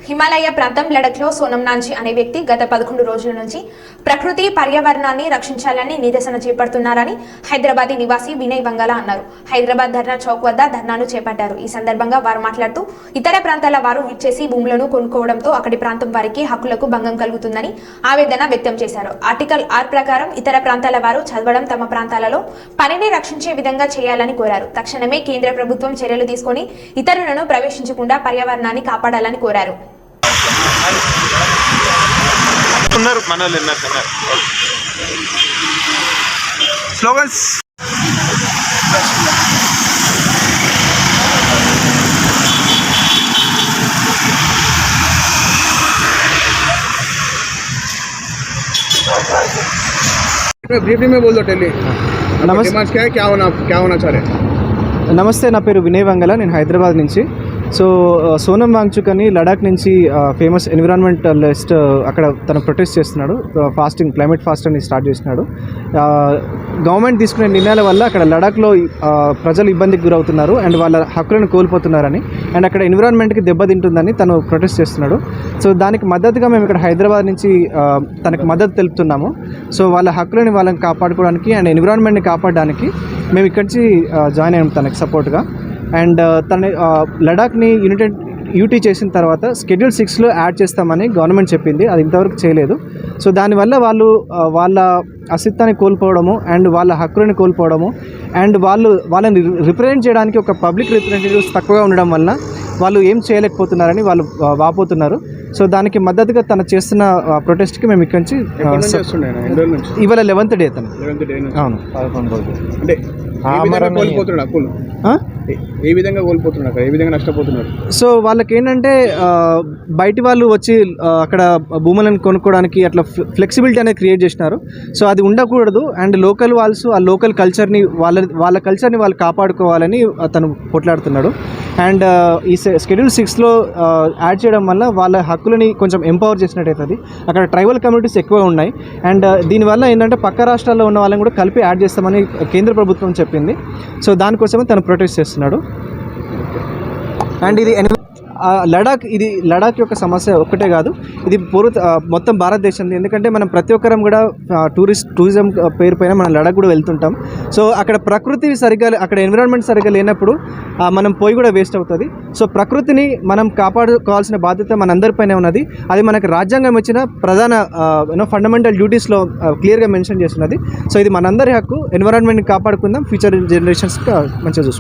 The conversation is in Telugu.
హిమాలయ ప్రాంతం లడఖ్లో సోనం నాంచి అనే వ్యక్తి గత 11 రోజుల నుంచి ప్రకృతి పర్యావరణాన్ని రక్షించాలని నిరసన చేపడుతున్నారని హైదరాబాదీ నివాసి వినయ్ వంగల అన్నారు. హైదరాబాద్ ధర్నా చౌక్ వద్ద ధర్నాను చేపట్టారు. ఈ సందర్భంగా వారు మాట్లాడుతూ ఇతర ప్రాంతాల వారు విచ్చేసి భూములను కొనుక్కోవడంతో అక్కడి ప్రాంతం వారికి హక్కులకు భంగం కలుగుతుందని ఆవేదన వ్యక్తం చేశారు. ఆర్టికల్ 6 ప్రకారం ఇతర ప్రాంతాల వారు చదవడం తమ ప్రాంతాలలో పనిని రక్షించే విధంగా చేయాలని కోరారు. తక్షణమే కేంద్ర ప్రభుత్వం చర్యలు తీసుకొని ఇతరులను ప్రవేశించకుండా పర్యావరణాన్ని కాపాడాలని కోరారు. स्लोगन्स ब्रीफली में बोल दो टेली नमस्ते क्या होना चाह रहे నమస్తే, నా పేరు వినయ్ వంగల. నేను హైదరాబాద్ నుంచి. సో సోనం వాంగ్చుక్ అని లడాక్ నుంచి ఫేమస్ ఎన్విరాన్మెంటలిస్ట్ అక్కడ తను ప్రొటెస్ట్ చేస్తున్నాడు. ఫాస్టింగ్, క్లైమేట్ ఫాస్ట్ అని స్టార్ట్ చేసినాడు. గవర్నమెంట్ తీసుకునే నిర్ణయాల వల్ల అక్కడ లడాక్లో ప్రజలు ఇబ్బందికి గురవుతున్నారు అండ్ వాళ్ళ హక్కులను కోల్పోతున్నారని అండ్ అక్కడ ఎన్విరాన్మెంట్కి దెబ్బతింటుందని తను ప్రొటెస్ట్ చేస్తున్నాడు. సో దానికి మద్దతుగా మేము ఇక్కడ హైదరాబాద్ నుంచి తనకు మద్దతు తెలుపుతున్నాము. సో వాళ్ళ హక్కులని వాళ్ళని కాపాడుకోవడానికి అండ్ ఎన్విరాన్మెంట్ని కాపాడడానికి మేము ఇక్కడి నుంచి జాయిన్ అయ్యాము తనకి సపోర్ట్గా. అండ్ తన లడాక్ని యూటీ చేసిన తర్వాత షెడ్యూల్ 6లో యాడ్ చేస్తామని గవర్నమెంట్ చెప్పింది. అది ఇంతవరకు చేయలేదు. సో దానివల్ల వాళ్ళు వాళ్ళ అస్తిత్వాన్ని కోల్పోవడము అండ్ వాళ్ళ హక్కులను కోల్పోవడము అండ్ వాళ్ళని రిప్రజెంట్ చేయడానికి ఒక పబ్లిక్ రిప్రజెంటేటివ్స్ తక్కువగా ఉండడం వల్ల వాళ్ళు ఏం చేయలేకపోతున్నారని వాళ్ళు వాపోతున్నారు. సో దానికి మద్దతుగా తను చేస్తున్న ప్రొటెస్ట్కి మేము ఇక్కడి నుంచి ఇవాళ 11th డే తను. అవును, 11 రోజులు. అంటే ఏ విధంగా కోల్పోతున్నారు, ఏ విధంగా నష్టపోతున్నారు? సో వాళ్ళకి ఏంటంటే బయటి వాళ్ళు వచ్చి అక్కడ భూములను కొనుక్కోవడానికి అట్లా ఫ్లెక్సిబిలిటీ అనేది క్రియేట్ చేసినారు. సో అది ఉండకూడదు అండ్ లోకల్ వాల్స్ ఆ లోకల్ కల్చర్ని వాళ్ళ కల్చర్ని వాళ్ళు కాపాడుకోవాలని తను కొట్లాడుతున్నాడు. అండ్ ఈ షెడ్యూల్ 6లో యాడ్ చేయడం వల్ల వాళ్ళ హక్కులని కొంచెం ఎంపవర్ చేసినట్టు అవుతుంది. అక్కడ ట్రైబల్ కమ్యూనిటీస్ ఎక్కువ ఉన్నాయి అండ్ దీనివల్ల ఏంటంటే పక్క రాష్ట్రాల్లో ఉన్న వాళ్ళని కూడా కలిపి యాడ్ చేస్తామని కేంద్ర ప్రభుత్వం చెప్పింది. సో దానికోసమే తను ప్రొటెస్ట్ చేస్తున్నాడు. అండ్ ఇది లడాక్ యొక్క సమస్య ఒక్కటే కాదు, ఇది మొత్తం భారతదేశంది. ఎందుకంటే మనం ప్రతి ఒక్కరం కూడా టూరిజం పేరు పైన మనం లడాక్ కూడా వెళ్తుంటాం. సో అక్కడ ప్రకృతి సరిగ్గా, అక్కడ ఎన్విరాన్మెంట్ సరిగ్గా లేనప్పుడు మనం పోయి కూడా వేస్ట్ అవుతుంది. సో ప్రకృతిని మనం కాపాడుకోవాల్సిన బాధ్యత మనందరిపైనే ఉన్నది. అది మనకు రాజ్యాంగం ఇచ్చిన ప్రధాన ఫండమెంటల్ డ్యూటీస్లో క్లియర్గా మెన్షన్ చేస్తున్నది. సో ఇది మనందరి హక్కు. ఎన్విరాన్మెంట్ని కాపాడుకుందాం, ఫ్యూచర్ జనరేషన్స్కి మంచిగా చూసుకుందాం.